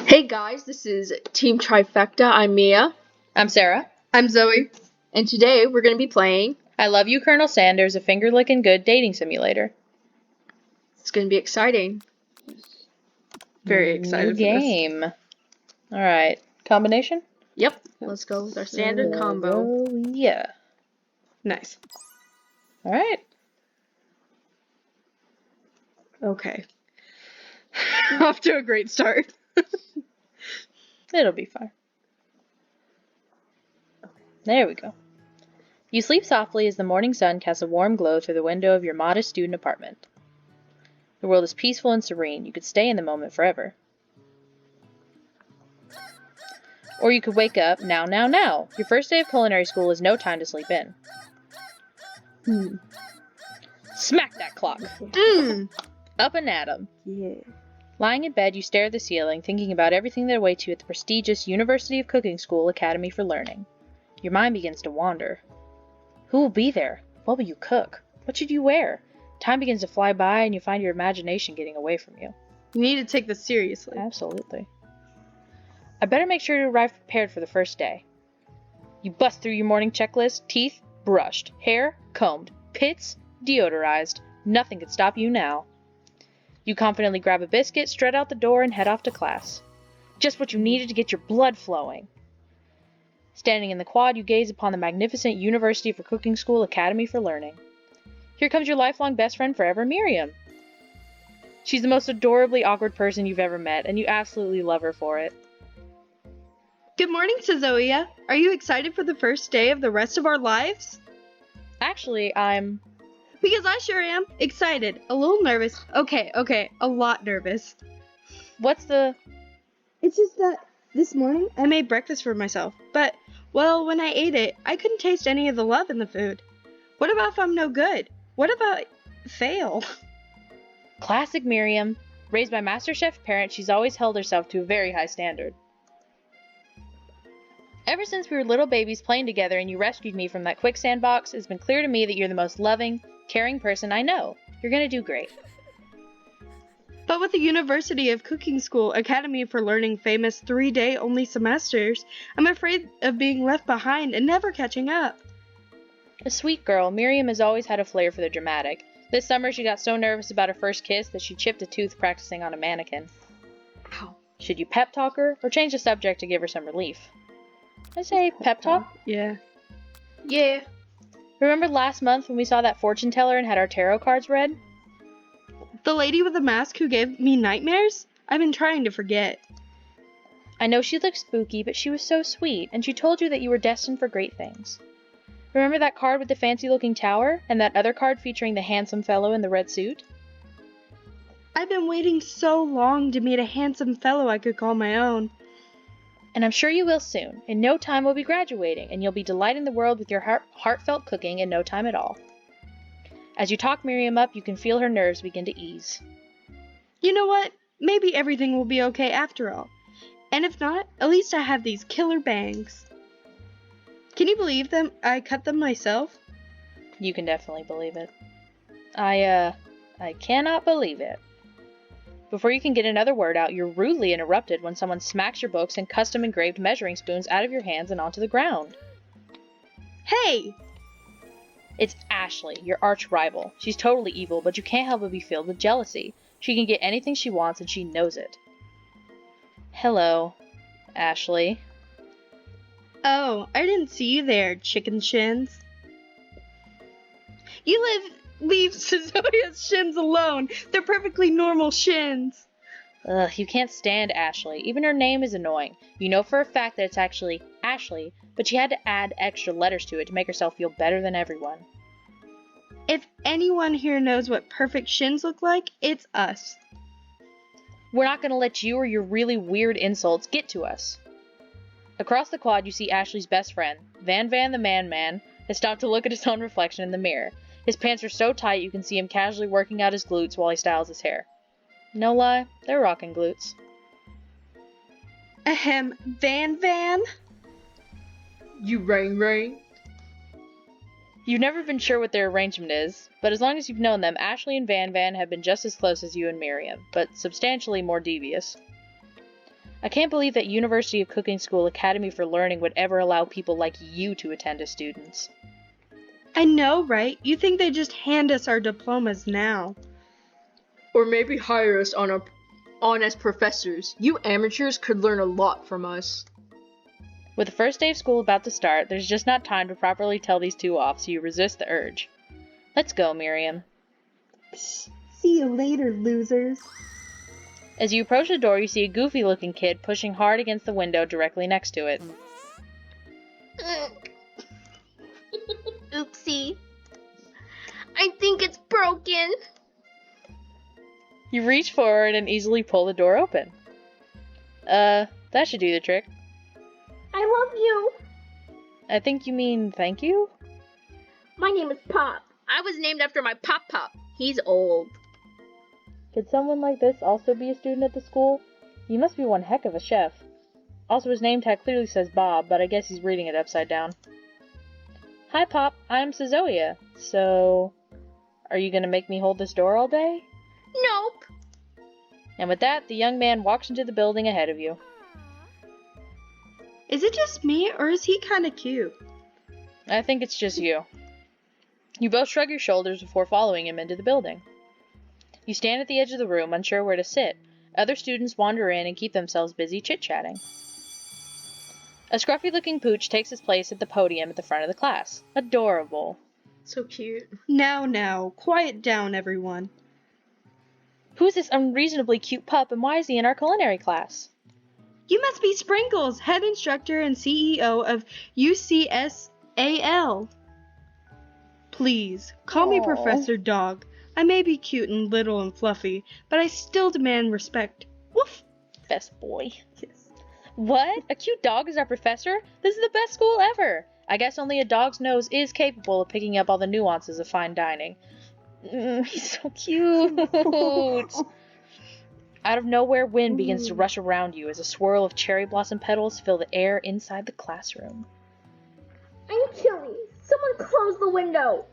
Hey guys, this is Team Trifecta. I'm Mia. I'm Sarah. I'm Zoe. And today we're going to be playing I Love You, Colonel Sanders, a finger-licking good dating simulator. It's going to be exciting. Very excited for game. All right. Combination? Yep. Let's go with our standard combo. Yeah. Nice. All right. Okay. Off to a great start. It'll be fine. There we go. You sleep softly as the morning sun casts a warm glow through the window of your modest student apartment. The world is peaceful and serene. You could stay in the moment forever. Or you could wake up now. Your first day of culinary school is no time to sleep in. Smack that clock. Up and at 'em. Yeah. Lying in bed, you stare at the ceiling, thinking about everything that awaits you at the prestigious University of Cooking School Academy for Learning. Your mind begins to wander. Who will be there? What will you cook? What should you wear? Time begins to fly by, and you find your imagination getting away from you. You need to take this seriously. Absolutely. I better make sure to arrive prepared for the first day. You bust through your morning checklist, teeth brushed, hair combed, pits deodorized. Nothing could stop you now. You confidently grab a biscuit, strut out the door, and head off to class. Just what you needed to get your blood flowing. Standing in the quad, you gaze upon the magnificent University for Cooking School Academy for Learning. Here comes your lifelong best friend forever, Miriam. She's the most adorably awkward person you've ever met, and you absolutely love her for it. Good morning, Sazoia. Are you excited for the first day of the rest of our lives? Actually, Because I sure am. Excited. A little nervous. Okay. A lot nervous. What's the... It's just that this morning I made breakfast for myself. But, well, when I ate it, I couldn't taste any of the love in the food. What about if I'm no good? What about fail? Classic Miriam. Raised by MasterChef parents, she's always held herself to a very high standard. Ever since we were little babies playing together and you rescued me from that quicksand box, it's been clear to me that you're the most loving, caring person I know. You're gonna do great. But with the University of Cooking School Academy for Learning famous 3-day only semesters, I'm afraid of being left behind and never catching up. A sweet girl, Miriam has always had a flair for the dramatic. This summer she got so nervous about her first kiss that she chipped a tooth practicing on a mannequin. Ow. Should you pep talk her or change the subject to give her some relief? I say pep talk. Yeah. Yeah. Remember last month when we saw that fortune teller and had our tarot cards read? The lady with the mask who gave me nightmares? I've been trying to forget. I know she looked spooky, but she was so sweet, and she told you that you were destined for great things. Remember that card with the fancy-looking tower, and that other card featuring the handsome fellow in the red suit? I've been waiting so long to meet a handsome fellow I could call my own. And I'm sure you will soon. In no time we'll be graduating, and you'll be delighting the world with your heartfelt cooking in no time at all. As you talk Miriam up, you can feel her nerves begin to ease. You know what? Maybe everything will be okay after all. And if not, at least I have these killer bangs. Can you believe them? I cut them myself. You can definitely believe it. I cannot believe it. Before you can get another word out, you're rudely interrupted when someone smacks your books and custom-engraved measuring spoons out of your hands and onto the ground. Hey! It's Ashley, your arch-rival. She's totally evil, but you can't help but be filled with jealousy. She can get anything she wants, and she knows it. Hello, Ashley. Oh, I didn't see you there, chicken shins. Leave Sazoia's shins alone. They're perfectly normal shins. Ugh, you can't stand Ashley. Even her name is annoying. You know for a fact that it's actually Ashley, but she had to add extra letters to it to make herself feel better than everyone. If anyone here knows what perfect shins look like, it's us. We're not going to let you or your really weird insults get to us. Across the quad, you see Ashley's best friend, Van the Man, has stopped to look at his own reflection in the mirror. His pants are so tight you can see him casually working out his glutes while he styles his hair. No lie, they're rocking glutes. Ahem, Van? You rain. You've never been sure what their arrangement is, but as long as you've known them, Ashley and Van have been just as close as you and Miriam, but substantially more devious. I can't believe that University of Cooking School Academy for Learning would ever allow people like you to attend as students. I know, right? You think they just hand us our diplomas now. Or maybe hire us on as professors. You amateurs could learn a lot from us. With the first day of school about to start, there's just not time to properly tell these two off, so you resist the urge. Let's go, Miriam. Psst, see you later, losers. As you approach the door, you see a goofy-looking kid pushing hard against the window directly next to it. Oopsie. I think it's broken. You reach forward and easily pull the door open. That should do the trick. I love you. I think you mean thank you? My name is Pop. I was named after my pop-pop. He's old. Could someone like this also be a student at the school? You must be one heck of a chef. Also, his name tag clearly says Bob, but I guess he's reading it upside down. Hi, Pop. I'm Cazoia. So, are you gonna make me hold this door all day? Nope. And with that, the young man walks into the building ahead of you. Is it just me, or is he kind of cute? I think it's just you. You both shrug your shoulders before following him into the building. You stand at the edge of the room, unsure where to sit. Other students wander in and keep themselves busy chit-chatting. A scruffy-looking pooch takes his place at the podium at the front of the class. Adorable. So cute. Now, quiet down, everyone. Who's this unreasonably cute pup, and why is he in our culinary class? You must be Sprinkles, head instructor and CEO of UCSAL. Please, call me Aw. Professor Dog. I may be cute and little and fluffy, but I still demand respect. Woof! Best boy. Yes. What? A cute dog is our professor? This is the best school ever! I guess only a dog's nose is capable of picking up all the nuances of fine dining. He's so cute! Out of nowhere, wind begins to rush around you as a swirl of cherry blossom petals fill the air inside the classroom. I'm chilly. Someone close the window.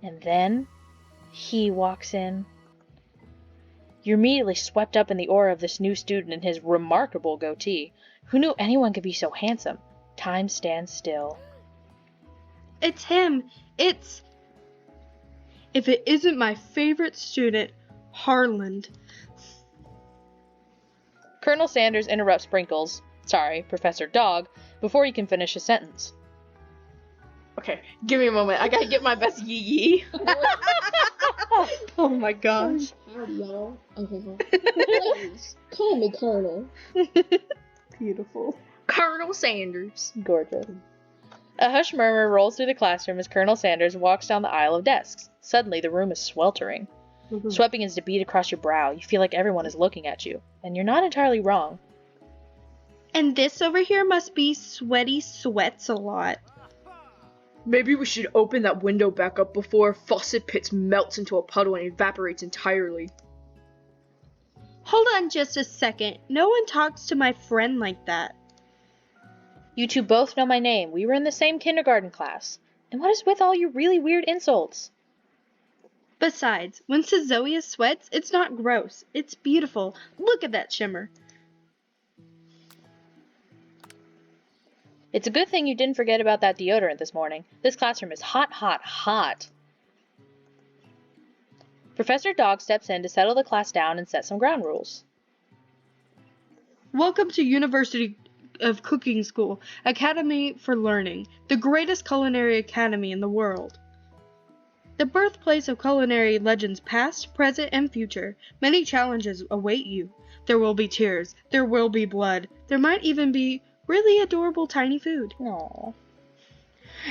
And then, he walks in. You're immediately swept up in the aura of this new student and his remarkable goatee. Who knew anyone could be so handsome? Time stands still. It's him. If it isn't my favorite student, Harland. Colonel Sanders interrupts Professor Dog, before he can finish his sentence. Okay, give me a moment. I gotta get my best yee-yee. Oh my gosh. Howdy, y'all. Please, call me Colonel. Beautiful. Colonel Sanders. Gorgeous. A hushed murmur rolls through the classroom as Colonel Sanders walks down the aisle of desks. Suddenly, the room is sweltering. Sweat begins to beat across your brow. You feel like everyone is looking at you. And you're not entirely wrong. And this over here must be Sweaty Sweats a lot. Maybe we should open that window back up before Faucet Pits melts into a puddle and evaporates entirely. Hold on just a second. No one talks to my friend like that. You two both know my name. We were in the same kindergarten class. And what is with all your really weird insults? Besides, when Cazoia sweats, it's not gross. It's beautiful. Look at that shimmer. It's a good thing you didn't forget about that deodorant this morning. This classroom is hot, hot, hot. Professor Dog steps in to settle the class down and set some ground rules. Welcome to University of Cooking School, Academy for Learning, the greatest culinary academy in the world. The birthplace of culinary legends past, present, and future. Many challenges await you. There will be tears. There will be blood. There might even be really adorable tiny food. Aww.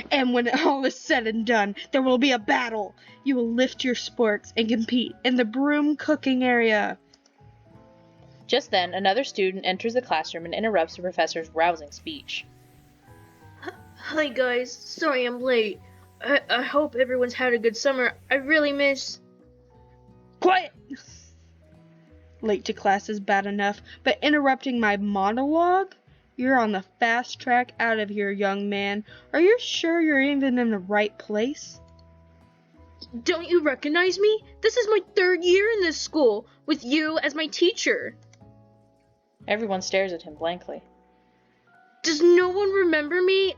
And when all is said and done, there will be a battle. You will lift your sporks and compete in the broom cooking area. Just then, another student enters the classroom and interrupts the professor's rousing speech. Hi guys, sorry I'm late. I hope everyone's had a good summer. I really miss... Quiet! Late to class is bad enough, but interrupting my monologue? You're on the fast track out of here, young man. Are you sure you're even in the right place? Don't you recognize me? This is my 3rd year in this school, with you as my teacher. Everyone stares at him blankly. Does no one remember me?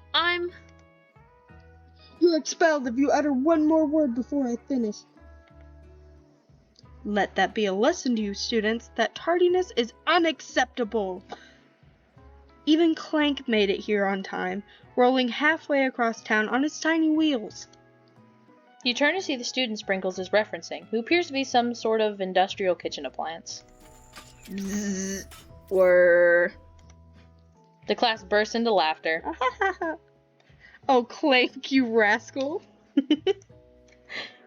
You're expelled if you utter one more word before I finish. Let that be a lesson to you, students, that tardiness is unacceptable. Even Clank made it here on time, rolling halfway across town on his tiny wheels. You turn to see the student Sprinkles is referencing, who appears to be some sort of industrial kitchen appliance. Or The class bursts into laughter. Oh, Clank, you rascal.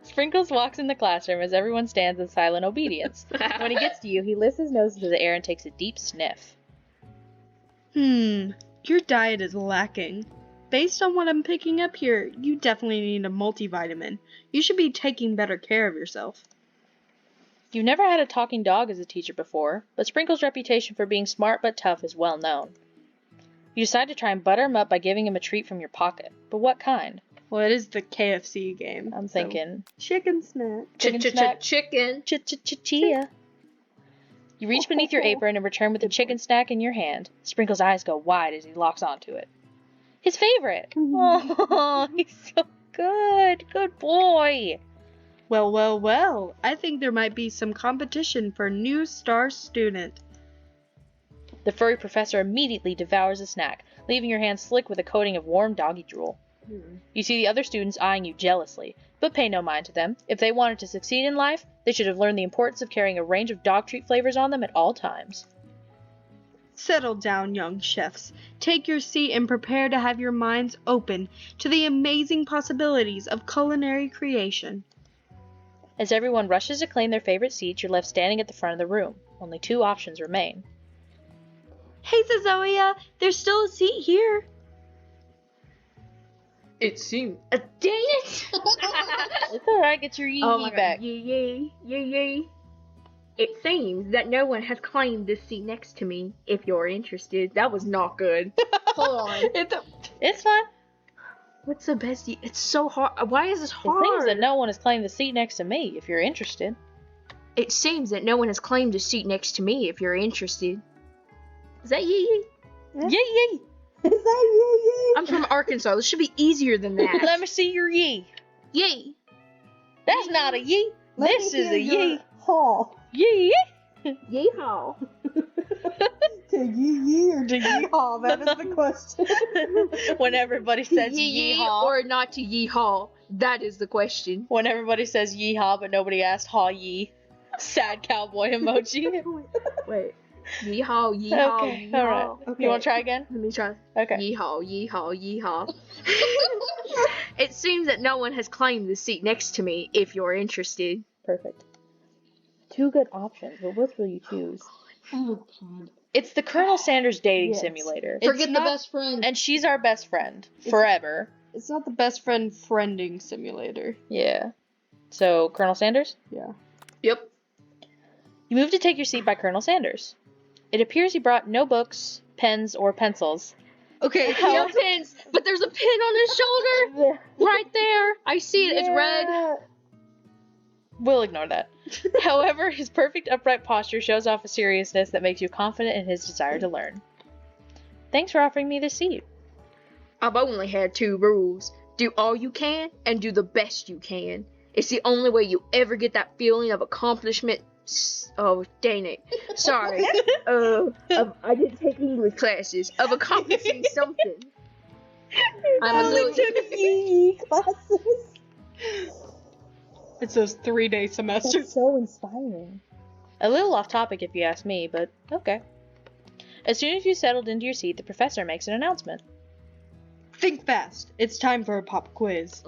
Sprinkles walks in the classroom as everyone stands in silent obedience. When he gets to you, he lifts his nose into the air and takes a deep sniff. Your diet is lacking. Based on what I'm picking up here, you definitely need a multivitamin. You should be taking better care of yourself. You've never had a talking dog as a teacher before, but Sprinkles' reputation for being smart but tough is well known. You decide to try and butter him up by giving him a treat from your pocket. But what kind? Well, it is the KFC game. I'm so- thinking Chicken snack. chicken snack. chicken. Chia. You reach beneath your apron and return with the chicken snack in your hand. Sprinkles' eyes go wide as he locks onto it. His favorite! Oh, he's so good. Good boy. Well. I think there might be some competition for new star student. The furry professor immediately devours the snack, leaving your hands slick with a coating of warm doggy drool. You see the other students eyeing you jealously, but pay no mind to them. If they wanted to succeed in life, they should have learned the importance of carrying a range of dog treat flavors on them at all times. Settle down, young chefs. Take your seat and prepare to have your minds open to the amazing possibilities of culinary creation. As everyone rushes to claim their favorite seats, you're left standing at the front of the room. Only 2 options remain. Hey, Zozoia, there's still a seat here. It seemed. Dang it! It's alright, get your yee back. Yay. It seems that no one has claimed this seat next to me. If you're interested, that was not good. Hold on. It's fine. What's the best? It's so hard. Why is this It hard? seems that no one has claimed the seat next to me, if you're interested. It seems that no one has claimed a seat next to me. If you're interested, is that yee? Yee! Is that you? I'm from Arkansas. This should be easier than that. Let me see your yee. Yay! That's not a yee. This is a yee. Haw. Yee! Yeehaw! To yee or to yeehaw? That is the question. When everybody says Yee yeehaw. or not to yeehaw? That is the question. When everybody says yeehaw, but nobody asked haw yee. Sad cowboy emoji. Wait. Yeehaw, yeehaw, Okay, yeehaw. alright. Okay. You want to try again? Let me try. Okay. Yeehaw. It seems that no one has claimed the seat next to me. If you're interested. Perfect. 2 good options, but which will you choose? Oh God. It's the Colonel Sanders dating Yes. simulator. It's Forget not- the best friend. And she's our best friend. Forever. It's not the best friend friending simulator. Yeah. So, Colonel Sanders? Yeah. Yep. You move to take your seat by Colonel Sanders. It appears he brought no books, pens, or pencils. Okay, No pins, but there's a pin on his shoulder right there. I see it. It's red. We'll ignore that. However, his perfect upright posture shows off a seriousness that makes you confident in his desire to learn. Thanks for offering me this seat. I've only had 2 rules. Do all you can and do the best you can. It's the only way you ever get that feeling of accomplishment. Oh, dang it. Sorry. I didn't take English classes. Of accomplishing something. I'm a little... yee classes. it's those 3-day That's semesters. so inspiring. A little off topic if you ask me, but okay. As soon as you settled into your seat, the professor makes an announcement. Think fast. It's time for a pop quiz.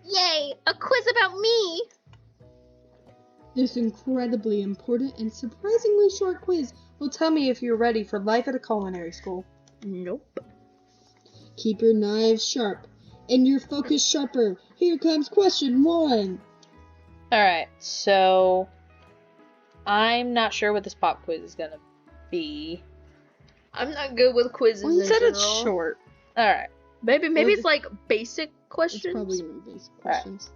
Yay! A quiz about me! This incredibly important and surprisingly short quiz will tell me if you're ready for life at a culinary school. Nope. Keep your knives sharp and your focus sharper. Here comes question 1. Alright, so I'm not sure what this pop quiz is gonna be. I'm not good with quizzes Well, you in said it's general. short. Alright. Maybe Well, it's like basic questions. It's probably going to be basic Alright. questions.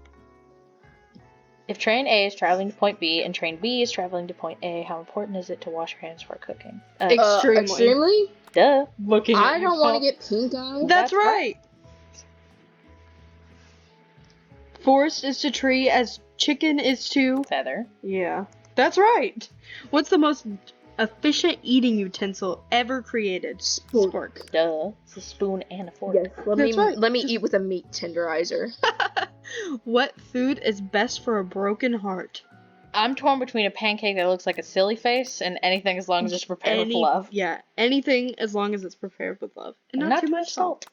If train A is traveling to point B and train B is traveling to point A, how important is it to wash your hands before cooking? Extremely. Extremely? Duh. Looking I at you, don't want to Paul. get pink eye. That's That's right. Forest is to tree as chicken is to... Feather. Yeah. That's right. What's the most efficient eating utensil ever created? Spork. Duh. It's a spoon and a fork. Yes, let That's me right. let me eat with a meat tenderizer. What food is best for a broken heart? I'm torn between a pancake that looks like a silly face and anything as long as it's prepared with love. Yeah, anything as long as it's prepared with love. And And not too much salt.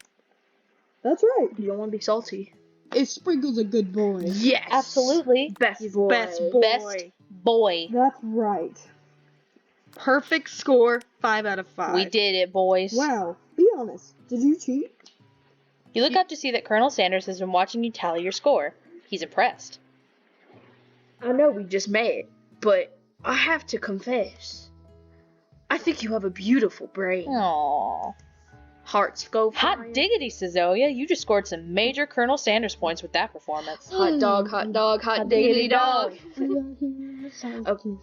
That's right. You don't want to be salty. Is Sprinkle's a good boy? Yes, Absolutely. best He's boy. best boy. Best boy. That's right. Perfect score, 5 out of 5. We did it, boys. Wow. Be honest. Did you cheat? You look up to see that Colonel Sanders has been watching you tally your score. He's impressed. I know we just met, but I have to confess, I think you have a beautiful brain. Aww. Hearts go Hot flying. diggity, Cezolia. You just scored some major Colonel Sanders points with that performance. Hot dog, hot dog, hot diggity dog. Oh.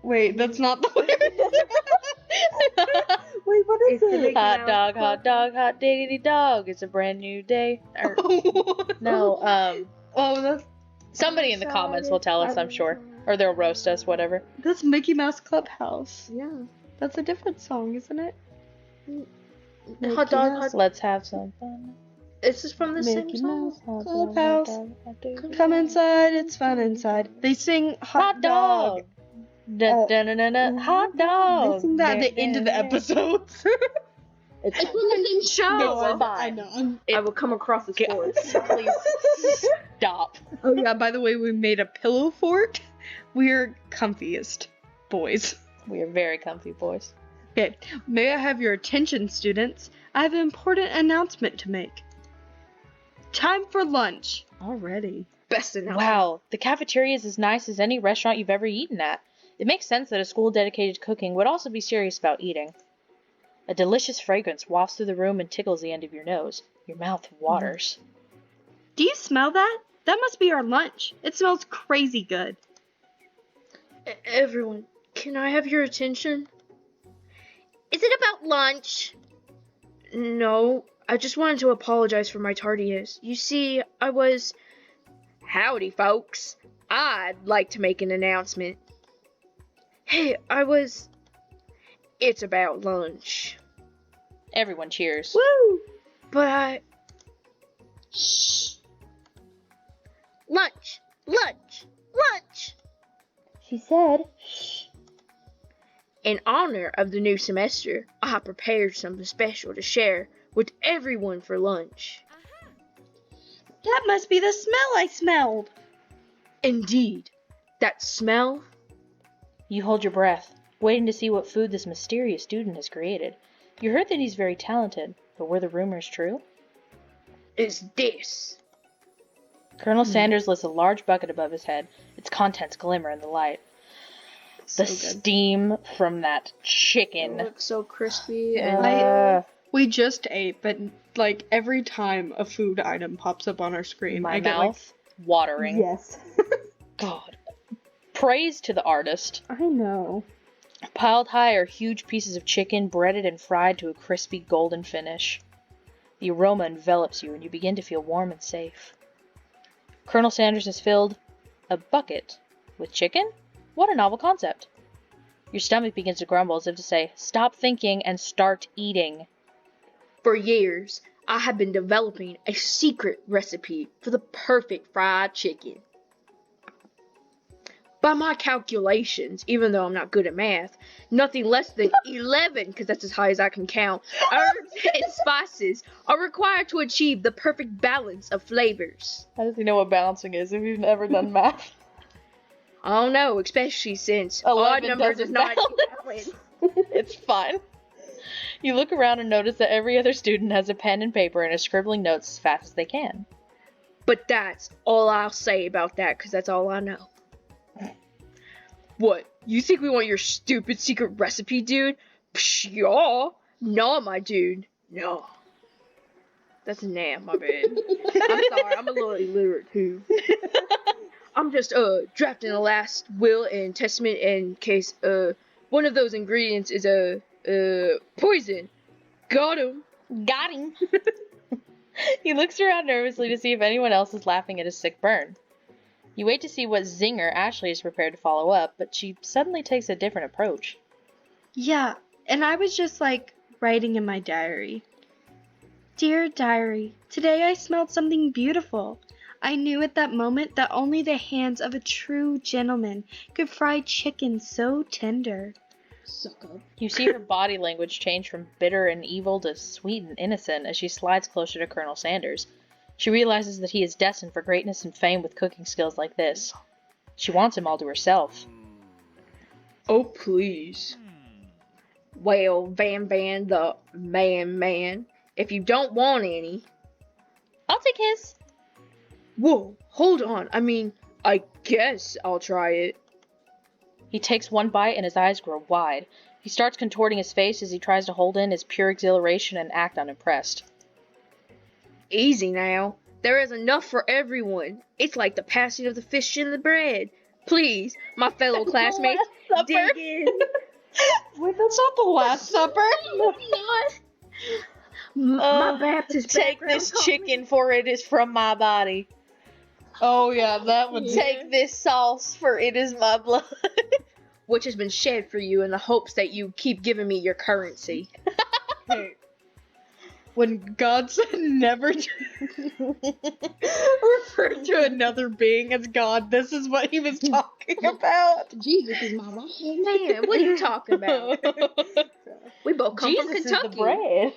Wait, that's not the Wait, what is It's the it? big- Hot dog, hot dog, hot diggity dog. It's a brand new day. Or, no, Oh, that's somebody in the comments will tell us, I'm sure. Or they'll roast us, whatever. that's Mickey Mouse Clubhouse. Yeah. That's a different song, isn't it? Hot dog, hot. Let's have some fun. This is from the same Mickey song. Mouse, hot Clubhouse. dog, hot dog. Come inside, it's fun inside. They sing Hot dog. Dun, dun, dun, dun, dun. Hot dog. They sing that at the end of the episodes. It's from the same show. It's fine. I know. I will come across as sports. Please stop. Oh yeah, by the way, we made a pillow fort. We're comfiest boys. We are very comfy, boys. Okay, may I have your attention, students? I have an important announcement to make. Time for lunch. Already. Best announcement. Wow, the cafeteria is as nice as any restaurant you've ever eaten at. It makes sense that a school dedicated to cooking would also be serious about eating. A delicious fragrance wafts through the room and tickles the end of your nose. Your mouth waters. Do you smell that? That must be our lunch. It smells crazy good. Everyone, can I have your attention? Is it about lunch? No, I just wanted to apologize for my tardiness. You see, I was... Howdy, folks. I'd like to make an announcement. Hey, It's about lunch. Everyone cheers. Woo! But Shh. Lunch! Lunch! Lunch! She said, shh. In honor of the new semester, I have prepared something special to share with everyone for lunch. That must be the smell I smelled. Indeed, that smell You hold your breath, waiting to see what food this mysterious student has created. You heard that he's very talented, but were the rumors true? is this. Colonel Sanders lifts a large bucket above his head. Its contents glimmer in the light. The steam from that chicken. Looks so crispy and We just ate, but like every time a food item pops up on our screen, my I get mouth watering. Yes. God. Praise to the artist. I know. Piled high are huge pieces of chicken, breaded and fried to a crispy golden finish. The aroma envelops you, and you begin to feel warm and safe. Colonel Sanders has filled a bucket with chicken? What a novel concept. Your stomach begins to grumble as if to say, stop thinking and start eating. for years, I have been developing a secret recipe for the perfect fried chicken. By my calculations, even though I'm not good at math, nothing less than 11, because that's as high as I can count, herbs and spices are required to achieve the perfect balance of flavors. How does he know what balancing is if you've never done math? I don't know, especially since 11 odd numbers doesn't is not balance. It's fine. You look around and notice that every other student has a pen and paper and is scribbling notes as fast as they can. But that's all I'll say about that, because that's all I know. What? You think we want your stupid secret recipe, dude? Psh, yeah. Nah, my dude. No. That's nah, my bad. I'm sorry, I'm a little illiterate, too. I'm just drafting a last will and testament in case one of those ingredients is poison. Got him. Got him. He looks around nervously to see if anyone else is laughing at his sick burn. You wait to see what zinger Ashley is prepared to follow up, but she suddenly takes a different approach. Yeah, and I was just like writing in my diary. Dear diary, today I smelled something beautiful. I knew at that moment that only the hands of a true gentleman could fry chicken so tender. Suck up. You see her body language change from bitter and evil to sweet and innocent as she slides closer to Colonel Sanders. She realizes that he is destined for greatness and fame with cooking skills like this. She wants him all to herself. Oh, please. Well, Van the man, if you don't want any... I'll take his. Whoa, hold on. I mean, I guess I'll try it. He takes one bite and his eyes grow wide. He starts contorting his face as he tries to hold in his pure exhilaration and act unimpressed. Easy now. There is enough for everyone. It's like the passing of the fish and the bread. Please, my fellow classmates, dig in. Wait, that's not the Last Supper. My Baptist Take background this taught me- chicken, for it is from my body. Oh yeah, that would. Take this sauce, for it is my blood. which has been shed for you in the hopes that you keep giving me your currency. Hey, when God said never to refer to another being as God, this is what he was talking about. Jesus is my right. Man, what are you talking about? We both come from Jesus Kentucky. is the bread.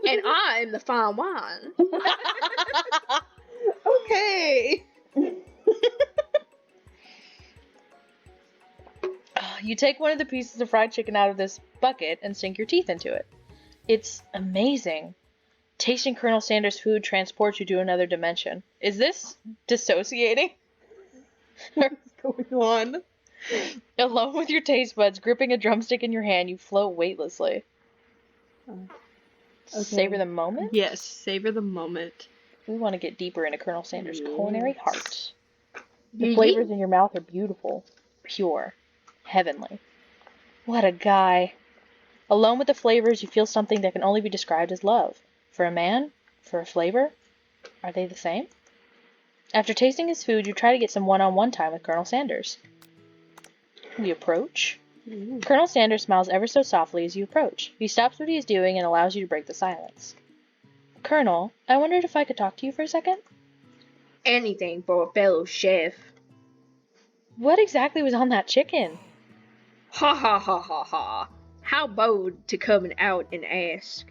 And I am the fine wine. Okay. You take one of the pieces of fried chicken out of this bucket and sink your teeth into it. It's amazing. Tasting Colonel Sanders' food transports you to another dimension. Is this dissociating? What's going on? Alone with your taste buds, gripping a drumstick in your hand, you float weightlessly. Okay. Savor the moment? Yes, savor the moment. We want to get deeper into Colonel Sanders' culinary heart. The Mhm. flavors in your mouth are beautiful, pure, heavenly. What a guy. Alone with the flavors, you feel something that can only be described as love. For a man, for a flavor, are they the same? After tasting his food, you try to get some one-on-one time with Colonel Sanders. We approach. Colonel Sanders smiles ever so softly as you approach. He stops what he is doing and allows you to break the silence. Colonel, I wondered if I could talk to you for a second? Anything for a fellow chef. What exactly was on that chicken? Ha ha ha ha ha. How bold to come out and ask.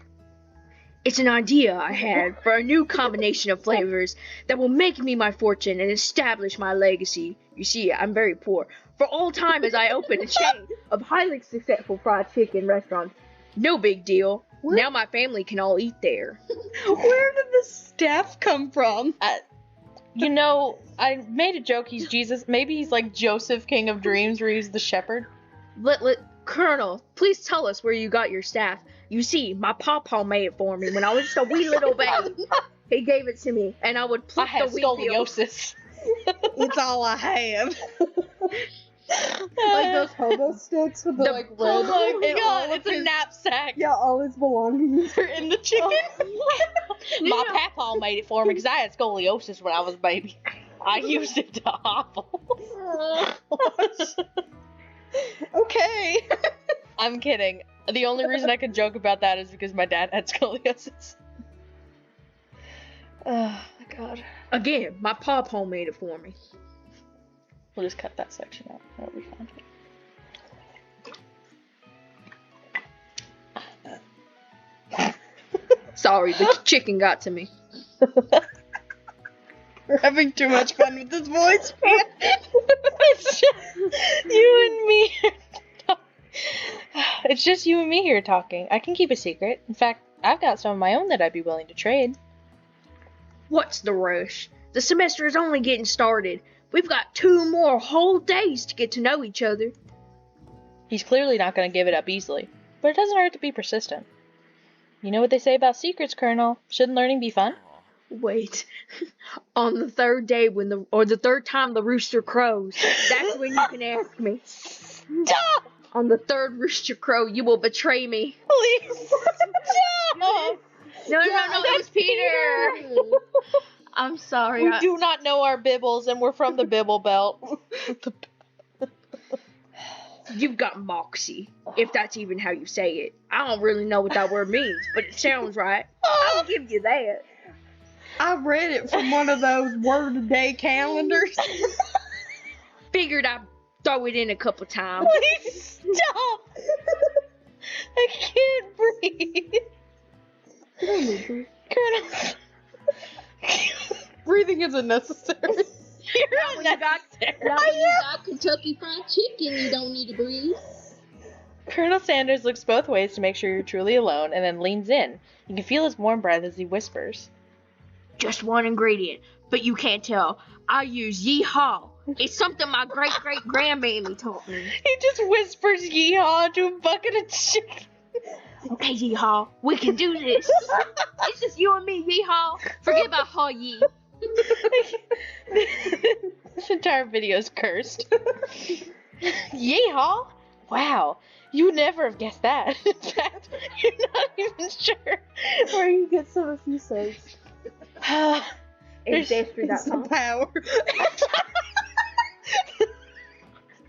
It's an idea I had for a new combination of flavors that will make me my fortune and establish my legacy. You see, I'm very poor. For all time as I open a chain of highly successful fried chicken restaurants. No big deal. Now my family can all eat there. Where did the staff come from? You know, I made a joke he's Jesus. Maybe he's like Joseph, King of Dreams, where he's the shepherd. Colonel, please tell us where you got your staff. You see, my pawpaw made it for me when I was just a wee little baby. He gave it to me, and I would I pluck have the wheat peel. scoliosis. It's all I have. Like those hobo sticks with the like red. Oh my And god, all of it's a his- knapsack. Yeah, all his belongings. Are in the chicken. My papa made it for me because I had scoliosis when I was a baby. I used it to hobble. Okay. I'm kidding. The only reason I can joke about that is because my dad had scoliosis. Oh my god. Again, my pawpaw made it for me. We'll just cut that section out. That'll be fine. Sorry, the chicken got to me. We're having too much fun with this voice. It's just you and me. It's just you and me here talking. I can keep a secret. In fact, I've got some of my own that I'd be willing to trade. What's the rush? The semester is only getting started. We've got 2 more whole days to get to know each other. He's clearly not going to give it up easily, but it doesn't hurt to be persistent. You know what they say about secrets, Colonel? Shouldn't learning be fun? Wait. On the third day the third time the rooster crows, that's when you can ask me. Stop! On the third rooster crow, you will betray me. Please stop! No, it was Peter. I'm sorry. We do not know our Bibbles, and we're from the Bibble Belt. You've got moxie, if that's even how you say it. I don't really know what that word means, but it sounds right. I'll give you that. I read it from one of those word a day calendars. Figured I'd throw it in a couple times. Please stop! I can't breathe. Colonel. Breathing isn't necessary. You're unnecessary. Now when you got Kentucky Fried Chicken, you don't need to breathe. Colonel Sanders looks both ways to make sure you're truly alone and then leans in. You can feel his warm breath as he whispers. Just one ingredient, but you can't tell. I use yeehaw. It's something my great-great-grandmammy taught me. He just whispers yeehaw to a bucket of chicken. Okay, yeehaw, we can do this. It's just you and me, yeehaw. Forget about haw yee. This entire video is cursed. Yeehaw! Wow, you would never have guessed that. In fact, you're not even sure where you get some of you says. Ancestry.com. Power.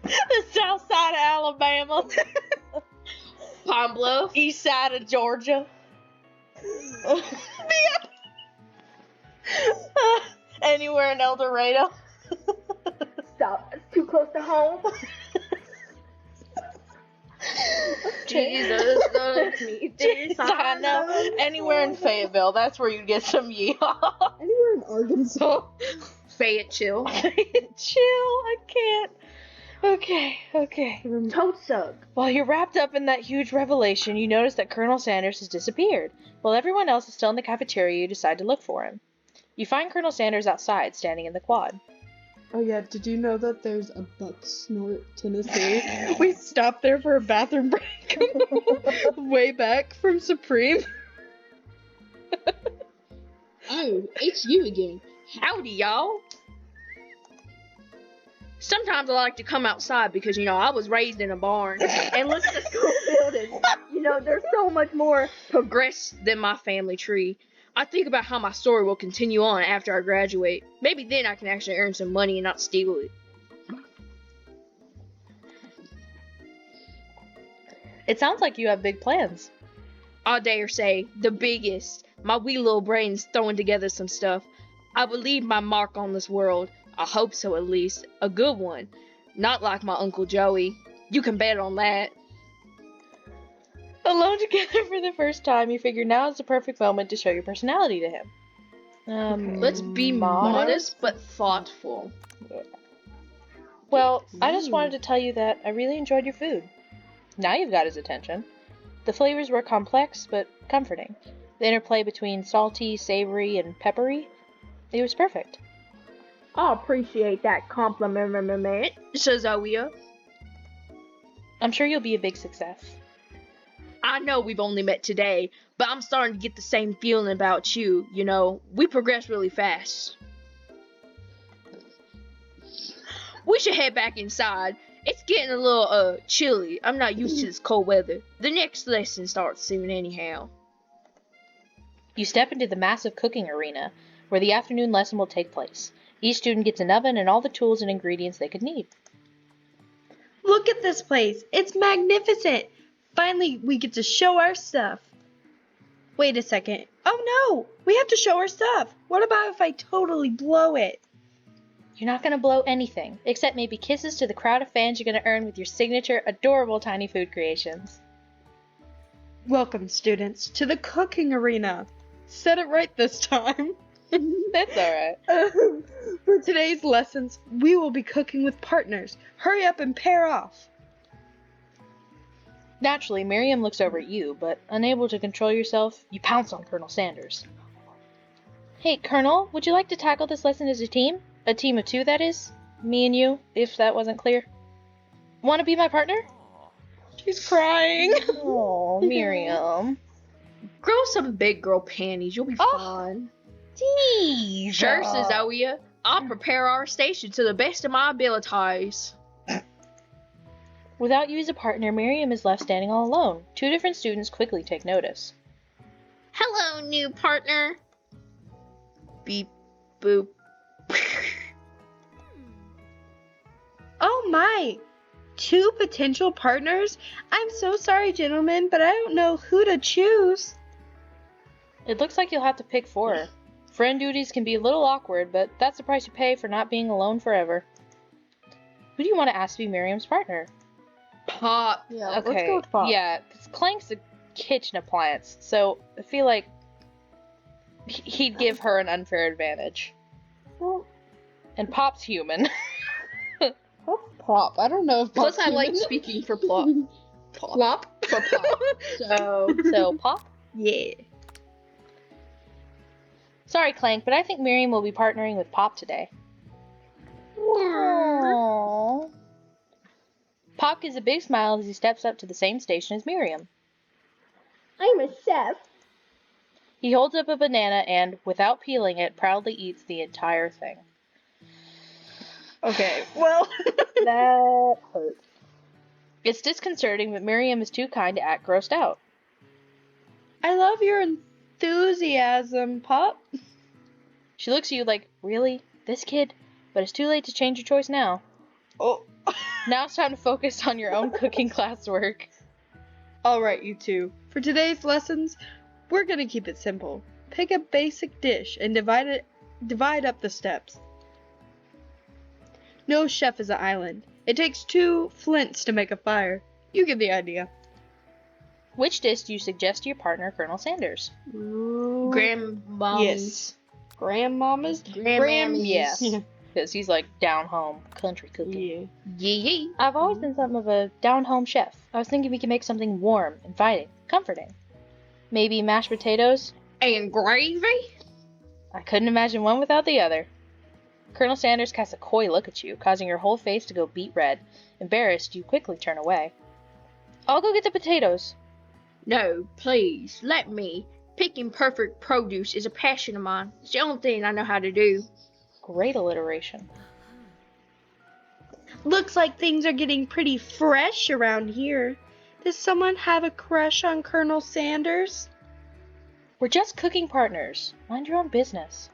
The south side of Alabama. Palm Bluff. East side of Georgia. Anywhere in El Dorado. Stop. It's too close to home. Jesus loves me. This I know. Anywhere in Fayetteville, that's where you get some yeehaw. Anywhere in Arkansas. Fayette chill. Chill, I can't. Okay. Toad suck. While you're wrapped up in that huge revelation, you notice that Colonel Sanders has disappeared. While everyone else is still in the cafeteria, you decide to look for him. You find Colonel Sanders outside, standing in the quad. Oh yeah, did you know that there's a Bucksnort, Tennessee? We stopped there for a bathroom break. Way back from Supreme. Oh, it's you again. Howdy, y'all. Sometimes I like to come outside because, I was raised in a barn. And look at the school building. There's so much more progressed than my family tree. I think about how my story will continue on after I graduate. Maybe then I can actually earn some money and not steal it. It sounds like you have big plans. I dare say, the biggest. My wee little brain's throwing together some stuff. I will leave my mark on this world. I hope so, at least. A good one. Not like my Uncle Joey. You can bet on that. Alone together for the first time, you figure now is the perfect moment to show your personality to him. Let's be modest but thoughtful. Well, I just wanted to tell you that I really enjoyed your food. Now you've got his attention. The flavors were complex but comforting. The interplay between salty, savory, and peppery, it was perfect. I appreciate that compliment, says Zoya. I'm sure you'll be a big success. I know we've only met today, but I'm starting to get the same feeling about you, We progress really fast. We should head back inside. It's getting a little, chilly. I'm not used to this cold weather. The next lesson starts soon anyhow. You step into the massive cooking arena, where the afternoon lesson will take place. Each student gets an oven and all the tools and ingredients they could need. Look at this place. It's magnificent. Finally, we get to show our stuff. Wait a second. Oh no! We have to show our stuff. What about if I totally blow it? You're not going to blow anything, except maybe kisses to the crowd of fans you're going to earn with your signature, adorable tiny food creations. Welcome, students, to the cooking arena. Said it right this time. That's alright. For today's lessons, we will be cooking with partners. Hurry up and pair off. Naturally, Miriam looks over at you, but unable to control yourself, you pounce on Colonel Sanders. Hey, Colonel, would you like to tackle this lesson as a team? A team of two, that is? Me and you, if that wasn't clear. Want to be my partner? She's crying. Oh, Miriam. Grow some big girl panties. You'll be fine. Jeez. Sure, Caesarea. I'll prepare our station to the best of my abilities. Without you as a partner, Miriam is left standing all alone. Two different students quickly take notice. Hello, new partner. Beep, boop. Oh my! 2 potential partners? I'm so sorry, gentlemen, but I don't know who to choose. It looks like you'll have to pick 4. Friend duties can be a little awkward, but that's the price you pay for not being alone forever. Who do you want to ask to be Miriam's partner? Pop. Yeah, let's Okay, go with Pop. yeah, because Clank's a kitchen appliance, so I feel like he'd give her an unfair advantage. Well, And Pop's human. Pop's Pop. I don't know if Plus, Pop's I like human. speaking for plop. Plop for pop. So Pop? Yeah. Sorry, Clank, but I think Miriam will be partnering with Pop today. Aww. Pop gives a big smile as he steps up to the same station as Miriam. I'm a chef. He holds up a banana and, without peeling it, proudly eats the entire thing. Okay, well. That hurt. It's disconcerting, but Miriam is too kind to act grossed out. I love your enthusiasm, Pop. She looks at you like, really? This kid? But it's too late to change your choice now. Oh. Now it's time to focus on your own cooking classwork. Alright, you two. For today's lessons, we're gonna keep it simple. Pick a basic dish and divide up the steps. No chef is an island. It takes 2 flints to make a fire. You get the idea. Which dish do you suggest to your partner, Colonel Sanders? Grandma's. Yes. Grandmama's? Grandmammy's. Yes. Because he's like down home country cooking. Yeah. Yee. I've always been something of a down home chef. I was thinking we could make something warm, inviting, comforting. Maybe mashed potatoes? And gravy? I couldn't imagine one without the other. Colonel Sanders casts a coy look at you, causing your whole face to go beet red. Embarrassed, you quickly turn away. I'll go get the potatoes. No, please, let me. Picking perfect produce is a passion of mine. It's the only thing I know how to do. Great alliteration. Looks like things are getting pretty fresh around here. Does someone have a crush on Colonel Sanders? We're just cooking partners. Mind your own business.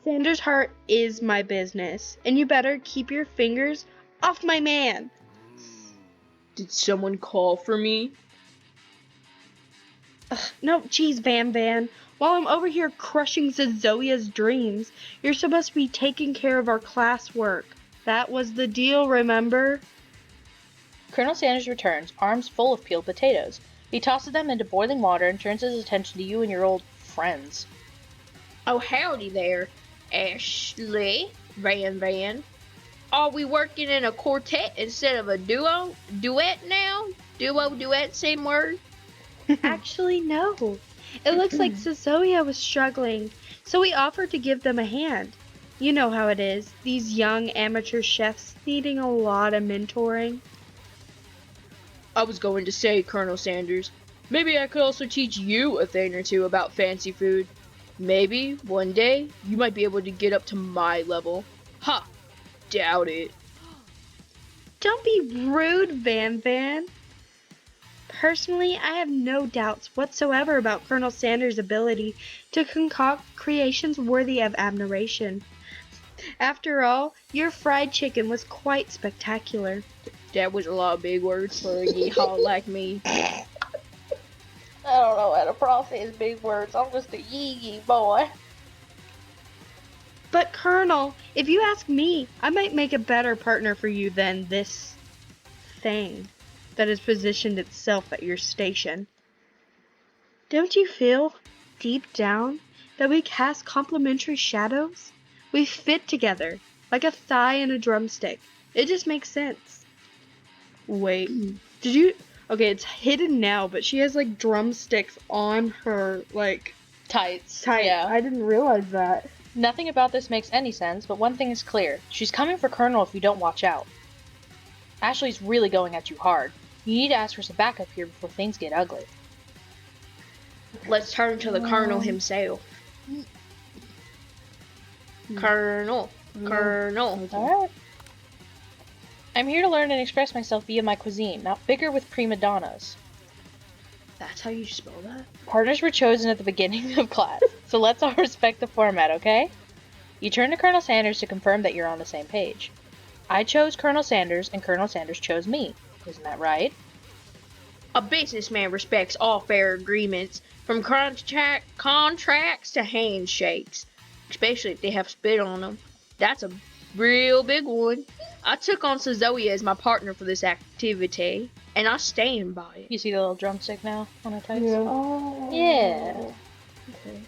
Sanders' heart is my business, and you better keep your fingers off my man. Did someone call for me? Ugh, no, geez, Van Van. While I'm over here crushing Zoya's dreams, you're supposed to be taking care of our classwork. That was the deal, remember? Colonel Sanders returns, arms full of peeled potatoes. He tosses them into boiling water and turns his attention to you and your old friends. Oh, howdy there, Ashley, Van. Are we working in a quartet instead of a duet now? Duet, same word? Actually, no. It looks like Zoya was struggling, so we offered to give them a hand. You know how it is, these young amateur chefs needing a lot of mentoring. I was going to say, Colonel Sanders, maybe I could also teach you a thing or two about fancy food. Maybe, one day, you might be able to get up to my level. Ha! Doubt it. Don't be rude, Van Van. Personally, I have no doubts whatsoever about Colonel Sanders' ability to concoct creations worthy of admiration. After all, your fried chicken was quite spectacular. That was a lot of big words for a yeehaw like me. I don't know how to process big words. I'm just a yee boy. But Colonel, if you ask me, I might make a better partner for you than this thing that has positioned itself at your station. Don't you feel, deep down, that we cast complementary shadows? We fit together, like a thigh and a drumstick. It just makes sense. Wait, did you... Okay, it's hidden now, but she has, like, drumsticks on her, like, Tights. tight. Yeah. I didn't realize that. Nothing about this makes any sense, but one thing is clear. She's coming for Colonel if you don't watch out. Ashley's really going at you hard. You need to ask for some backup here before things get ugly. Let's turn to the Colonel himself. Colonel. Alright. I'm here to learn and express myself via my cuisine, not bigger with prima donnas. That's how you spell that? Partners were chosen at the beginning of class, so let's all respect the format, okay? You turn to Colonel Sanders to confirm that you're on the same page. I chose Colonel Sanders, and Colonel Sanders chose me. Isn't that right? A businessman respects all fair agreements, from contracts to handshakes, especially if they have spit on them. That's a real big one. I took on Zoe as my partner for this activity, and I stand by it. You see the little drumstick now on her tights? Yeah. Oh. Yeah. Okay.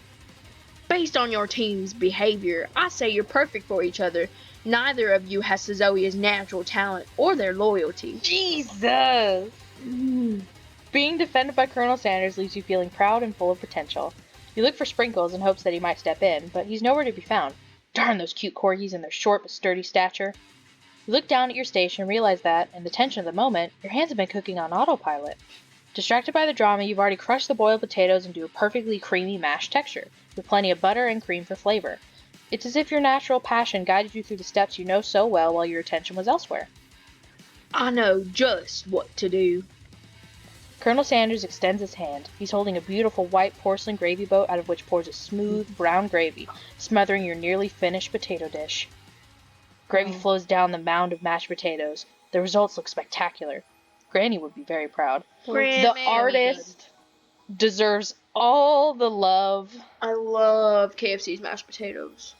Based on your team's behavior, I say you're perfect for each other. Neither of you has Zoe's natural talent or their loyalty. Jesus! Being defended by Colonel Sanders leaves you feeling proud and full of potential. You look for Sprinkles in hopes that he might step in, but he's nowhere to be found. Darn those cute corgis and their short but sturdy stature. You look down at your station and realize that, in the tension of the moment, your hands have been cooking on autopilot. Distracted by the drama, you've already crushed the boiled potatoes into a perfectly creamy mashed texture, with plenty of butter and cream for flavor. It's as if your natural passion guided you through the steps you know so well while your attention was elsewhere. I know just what to do. Colonel Sanders extends his hand. He's holding a beautiful white porcelain gravy boat out of which pours a smooth, brown gravy, smothering your nearly finished potato dish. Gravy flows down the mound of mashed potatoes. The results look spectacular. Granny would be very proud. The artist deserves all the love. I love KFC's mashed potatoes.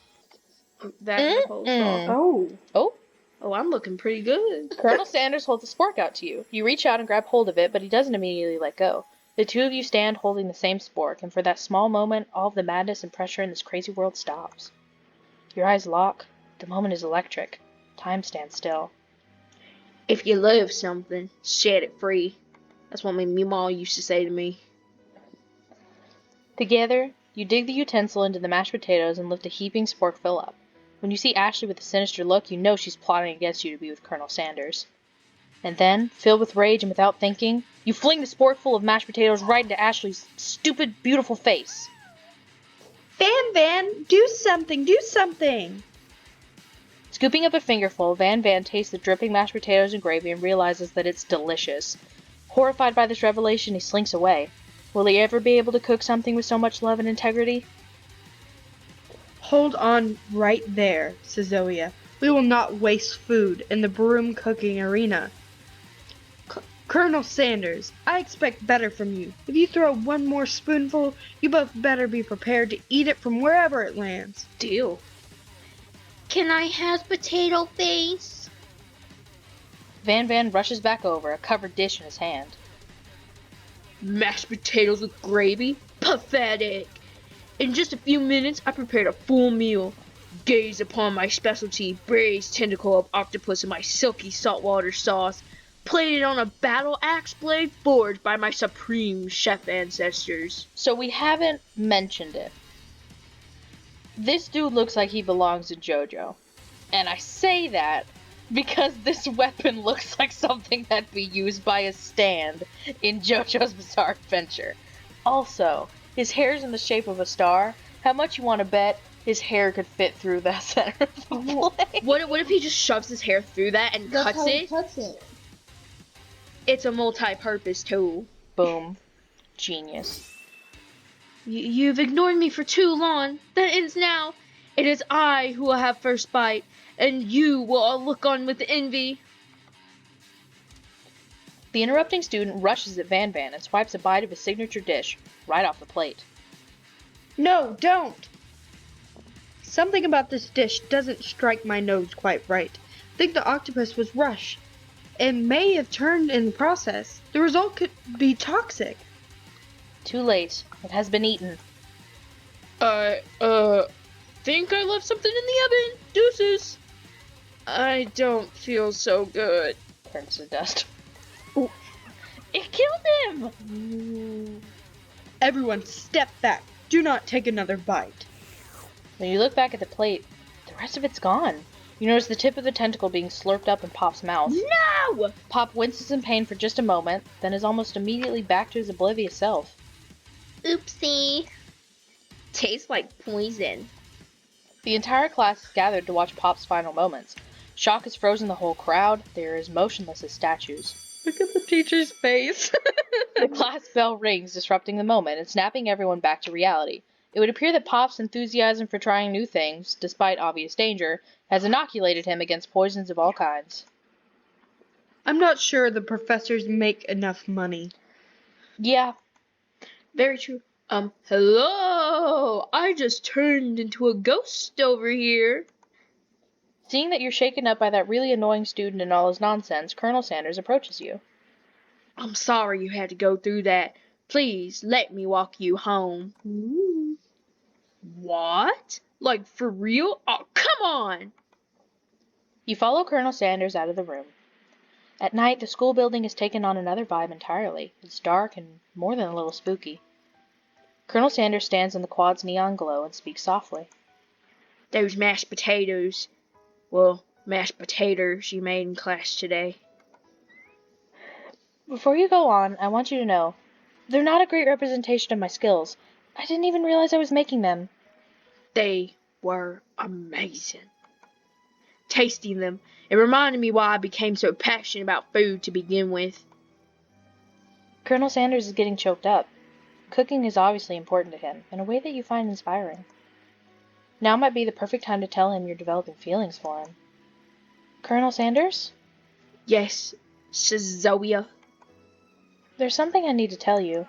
That and the coleslaw. Oh. Oh, I'm looking pretty good. Colonel Sanders holds a spork out to you. You reach out and grab hold of it, but he doesn't immediately let go. The two of you stand holding the same spork, and for that small moment, all of the madness and pressure in this crazy world stops. Your eyes lock. The moment is electric. Time stands still. If you love something, set it free. That's what my mama used to say to me. Together, you dig the utensil into the mashed potatoes and lift a heaping spork fill up. When you see Ashley with a sinister look, you know she's plotting against you to be with Colonel Sanders. And then, filled with rage and without thinking, you fling the spork full of mashed potatoes right into Ashley's stupid, beautiful face. Van, do something, do something! Scooping up a fingerful, Van tastes the dripping mashed potatoes and gravy and realizes that it's delicious. Horrified by this revelation, he slinks away. Will he ever be able to cook something with so much love and integrity? Hold on right there, says Zoe. We will not waste food in the broom cooking arena. Colonel Sanders, I expect better from you. If you throw one more spoonful, you both better be prepared to eat it from wherever it lands. Deal. Can I have potato face? Van rushes back over, a covered dish in his hand. Mashed potatoes with gravy? Pathetic! In just a few minutes, I prepared a full meal. Gaze upon my specialty, braised tentacle of octopus in my silky saltwater sauce, plated on a battle axe blade forged by my supreme chef ancestors. So we haven't mentioned it. This dude looks like he belongs in JoJo. And I say that because this weapon looks like something that'd be used by a stand in JoJo's Bizarre Adventure. Also, his hair's in the shape of a star. How much you want to bet his hair could fit through that center of the blade? What if he just shoves his hair through that and That's cuts how he it? cuts it. It's a multi-purpose tool. Boom. Genius. You've ignored me for too long. That ends now. It is I who will have first bite, and you will all look on with envy. The interrupting student rushes at Van and swipes a bite of his signature dish right off the plate. No, don't! Something about this dish doesn't strike my nose quite right. I think the octopus was rushed. It may have turned in the process. The result could be toxic. Too late. It has been eaten. Think I left something in the oven. Deuces. I don't feel so good. Turns to dust. Ooh. It killed him! Everyone step back. Do not take another bite. When you look back at the plate, the rest of it's gone. You notice the tip of the tentacle being slurped up in Pop's mouth. No! Pop winces in pain for just a moment, then is almost immediately back to his oblivious self. Oopsie. Tastes like poison. The entire class is gathered to watch Pop's final moments. Shock has frozen the whole crowd. They are as motionless as statues. Look at the teacher's face. The class bell rings, disrupting the moment and snapping everyone back to reality. It would appear that Pop's enthusiasm for trying new things, despite obvious danger, has inoculated him against poisons of all kinds. I'm not sure the professors make enough money. Yeah, Very true. Hello! I just turned into a ghost over here. seeing that you're shaken up by that really annoying student and all his nonsense, Colonel Sanders approaches you. I'm sorry you had to go through that. Please let me walk you home. Ooh. What? Like for real? Oh, come on! You follow Colonel Sanders out of the room. At night, the school building has taken on another vibe entirely. It's dark and more than a little spooky. Colonel Sanders stands in the quad's neon glow and speaks softly. Those mashed potatoes. Well, mashed potatoes you made in class today. Before you go on, I want you to know, they're not a great representation of my skills. I didn't even realize I was making them. They were amazing. Tasting them, it reminded me why I became so passionate about food to begin with. Colonel Sanders is getting choked up. Cooking is obviously important to him, in a way that you find inspiring. Now might be the perfect time to tell him you're developing feelings for him. Colonel Sanders? Yes, Zoya. There's something I need to tell you.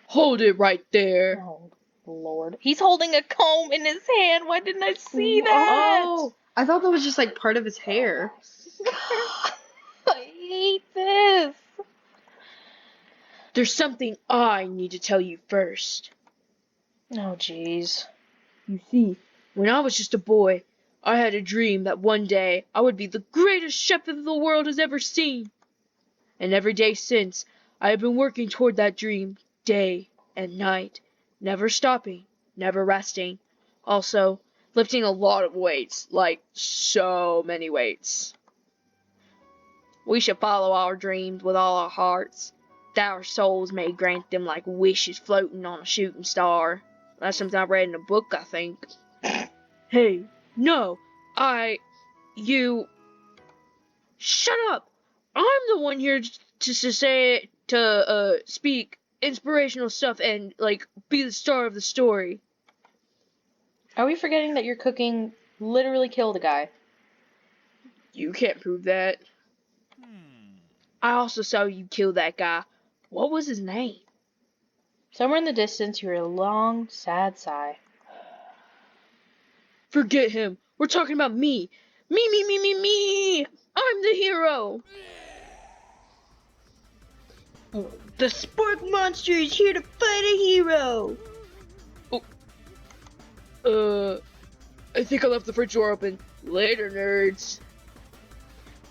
Hold it right there. Oh, Lord. He's holding a comb in his hand. Why didn't I see that? Oh, I thought that was just like part of his hair. I hate this. There's something I need to tell you first. Oh, jeez. You see, when I was just a boy, I had a dream that one day I would be the greatest chef that the world has ever seen. And every day since, I have been working toward that dream, day and night, never stopping, never resting. Also, lifting a lot of weights, like so many weights. We should follow our dreams with all our hearts, that our souls may grant them like wishes floating on a shooting star. That's something I read in a book, I think. Hey, no, you... Shut up! I'm the one here to speak inspirational stuff and, like, be the star of the story. Are we forgetting that your cooking literally killed a guy? You can't prove that. I also saw you kill that guy. What was his name? Somewhere in the distance, you hear a long, sad sigh. Forget him. We're talking about me. Me. I'm the hero. The Spork Monster is here to fight a hero. I think I left the fridge door open. Later, nerds.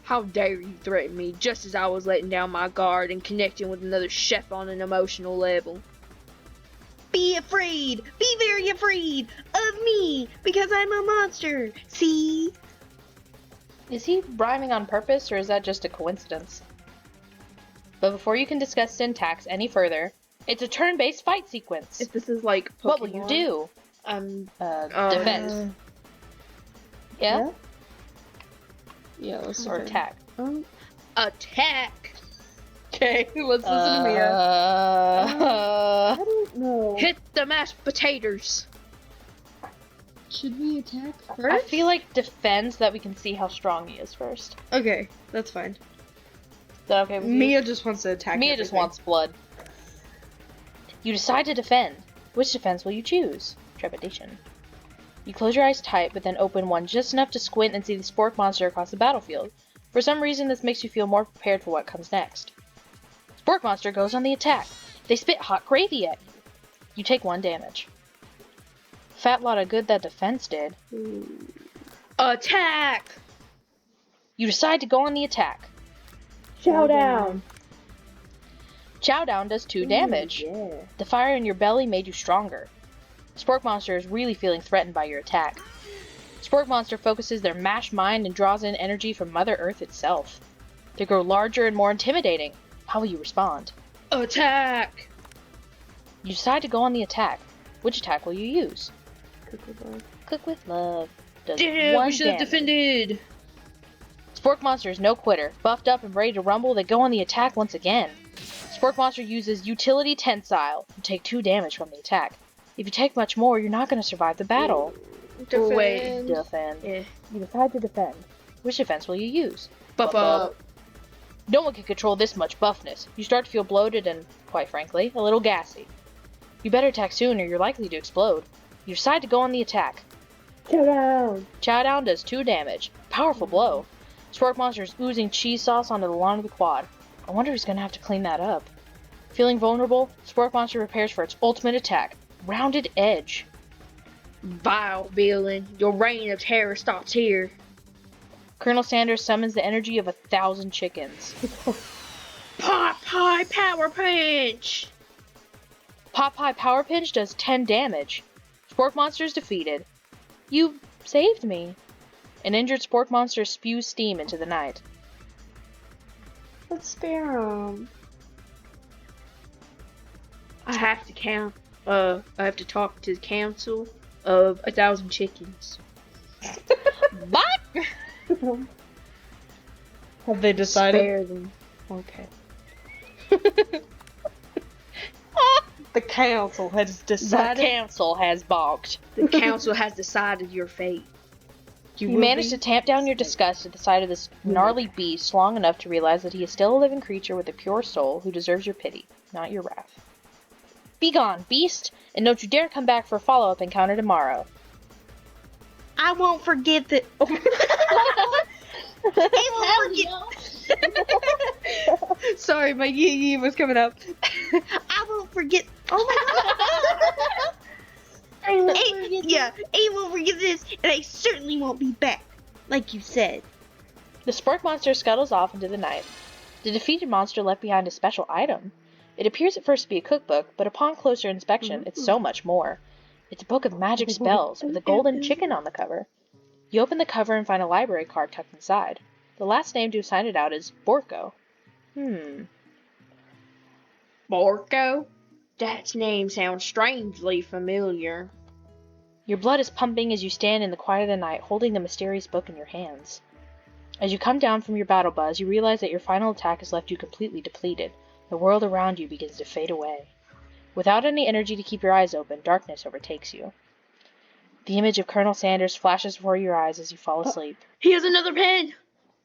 How dare you threaten me just as I was letting down my guard and connecting with another chef on an emotional level. Be afraid. Be very afraid of me because I'm a monster. See? Is he rhyming on purpose, or is that just a coincidence? But before you can discuss syntax any further, it's a turn-based fight sequence. If this is like Pokemon, What will you do? Defend. Yeah? Yeah, let's Or attack? Attack. Okay, let's listen to Mia. I don't know. Hit the mashed potatoes. Should we attack I first? feel like defend so that we can see how strong he is first. Okay, that's fine. Is that okay with you? Mia just wants to attack. Mia just everything. wants blood. You decide to defend. Which defense will you choose? Trepidation. You close your eyes tight, but then open one just enough to squint and see the Spork Monster across the battlefield. For some reason, this makes you feel more prepared for what comes next. Spork Monster goes on the attack. They spit hot gravy at you. You take 1 damage. Fat lot of good that defense did. Attack. You decide to go on the attack. Chow down. Chow Down does 2 damage. Yeah. The fire in your belly made you stronger. Spork Monster is really feeling threatened by your attack. Spork Monster focuses their mashed mind and draws in energy from Mother Earth itself. They grow larger and more intimidating. How will you respond? Attack. You decide to go on the attack. Which attack will you use? Cook with love. Does Damn, one we should have damage. defended. Spork Monster is no quitter. Buffed up and ready to rumble, they go on the attack once again. Spork Monster uses Utility Tensile to take 2 damage from the attack. If you take much more, you're not going to survive the battle. Wait. Defend. Yeah. You decide to defend. Which defense will you use? Buff up. No one can control this much buffness. You start to feel bloated and, quite frankly, a little gassy. You better attack soon or you're likely to explode. You decide to go on the attack. Chowdown does 2 damage. Powerful blow. Spork Monster is oozing cheese sauce onto the lawn of the quad. I wonder who's going to have to clean that up. Feeling vulnerable, Spork Monster prepares for its ultimate attack. Rounded Edge. Vile villain, your reign of terror stops here. Colonel Sanders summons the energy of 1,000 chickens. Pop High Power Punch! Popeye Power Pinch does 10 damage. Spork Monster is defeated. You saved me. An injured Spork Monster spews steam into the night. Let's spare him. I have to talk to the council of 1,000 chickens. What? Have they decided? Spare them. Okay. The council has The decided. council has balked. The council has decided your fate. You manage to tamp down your disgust at the sight of this gnarly beast long enough to realize that he is still a living creature with a pure soul who deserves your pity, not your wrath. Be gone, beast, and don't you dare come back for a follow-up encounter tomorrow. I won't forget that. Sorry, my yee was coming up. I won't forget. Oh my god. I won't forget this, and I certainly won't be back, like you said. The Spork Monster scuttles off into the night. The defeated monster left behind a special item. It appears at first to be a cookbook, but upon closer inspection, it's so much more. It's a book of magic spells with a golden chicken on the cover. You open the cover and find a library card tucked inside. The last name to have signed it out is Borko. Borko? That name sounds strangely familiar. Your blood is pumping as you stand in the quiet of the night, holding the mysterious book in your hands. As you come down from your battle buzz, you realize that your final attack has left you completely depleted. The world around you begins to fade away. Without any energy to keep your eyes open, darkness overtakes you. The image of Colonel Sanders flashes before your eyes as you fall asleep. He has another pen!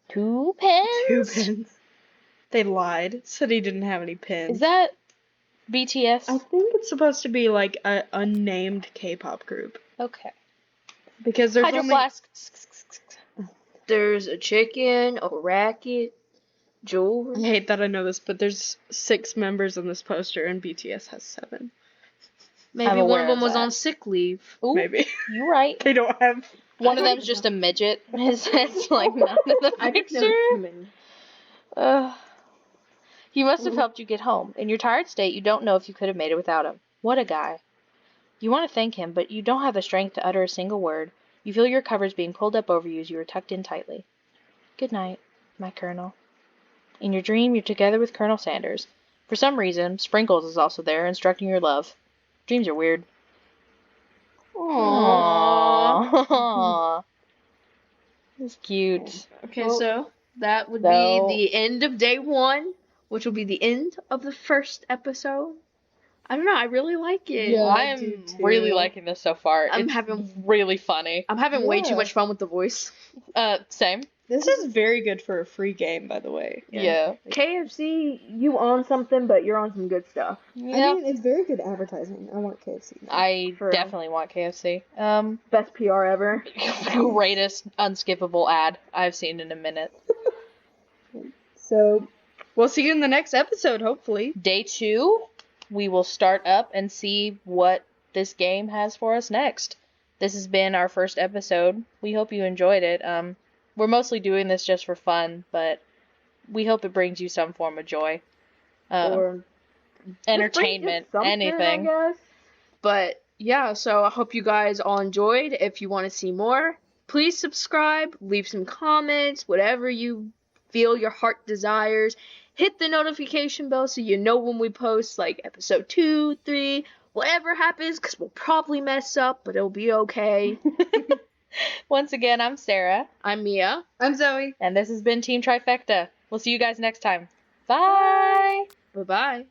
2 pens? 2 pins. They lied. Said he didn't have any pins. Is that BTS? I think it's supposed to be like a unnamed K-pop group Okay. because there's Hydro only. Flask. There's a chicken, a racket, I jewelry. hate that I know this, but there's 6 members on this poster, and BTS has 7. Maybe I'm one aware of them of was that. on sick leave. Ooh, Maybe you right. they don't have. One of them's just a midget. His head's like not in the picture. He must have helped you get home. In your tired state, you don't know if you could have made it without him. What a guy. You want to thank him, but you don't have the strength to utter a single word. You feel your covers being pulled up over you as you are tucked in tightly. Good night, my Colonel. In your dream, you're together with Colonel Sanders. For some reason, Sprinkles is also there, instructing your love. Dreams are weird. Aww. It's cute. Okay, so that would So- be the end of day 1, which will be the end of the first episode. I don't know, I really like it. Yeah. I I do am too. really liking this so far. I'm It's having- really funny. I'm having way too Yeah. much fun with the voice. Same. This is very good for a free game, by the way. Yeah. KFC, you on something, but you're on some good stuff. I mean, it's very good advertising. I want KFC. now. I For real. definitely want KFC. Best PR ever. Greatest unskippable ad I've seen in a minute. So, We'll see you in the next episode, hopefully. Day 2, we will start up and see what this game has for us next. This has been our first episode. We hope you enjoyed it. We're mostly doing this just for fun, but we hope it brings you some form of joy. Or Entertainment, just something, anything. I guess. But yeah, so I hope you guys all enjoyed. If you want to see more, please subscribe, leave some comments, whatever you feel your heart desires. Hit the notification bell so you know when we post like episode 2, 3, whatever happens, because we'll probably mess up, but it'll be okay. Once again, I'm Sarah, I'm Mia. I'm Zoe. and this has been Team Trifecta. We'll see you guys next time. Bye! Bye-bye.